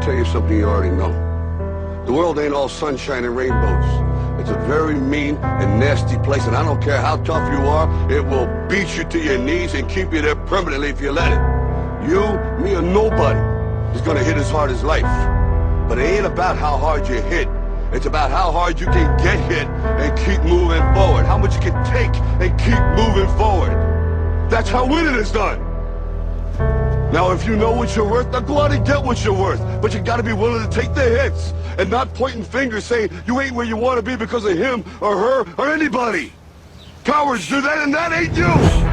to tell you something you already know. The world ain't all sunshine and rainbows. It's a very mean and nasty place, and I don't care how tough you are, it will beat you to your knees and keep you there permanently if you let it. You, me, or nobody is gonna hit as hard as life. But it ain't about how hard you hit. It's about how hard you can get hit and keep moving forward. How much you can take and keep moving forward. That's how winning is done. Now, if you know what you're worth, now go out and get what you're worth. But you gotta be willing to take the hits and not pointing fingers saying you ain't where you want to be because of him or her or anybody. Cowards do that, and that ain't you.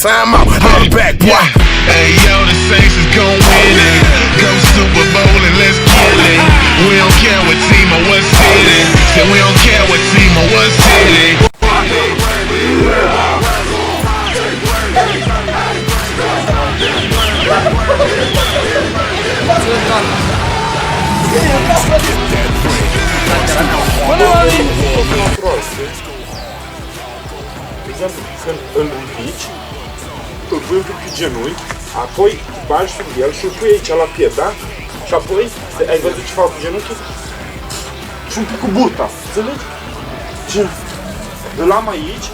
Time out, I'm back, boy. Hey yo, the Saints is gon' win it. Go Super Bowl and let's kill it. We don't care what team or what city. Say we don't care what team or what city. Când îl ridici, îl pui pe genunchi, apoi bagi sub el și îl pui aici la piept, da? Și apoi, ai văzut ce fac cu genunchii? Și un pic cu burta, înțelegi? Și îl am aici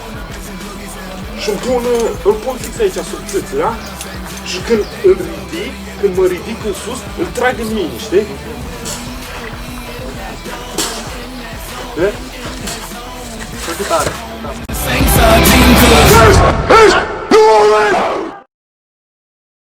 și îl pun fix aici sub țâță, da? Și când îl ridic, când mă ridic în sus, îl trag în mine, știi? Știi? Foarte tare.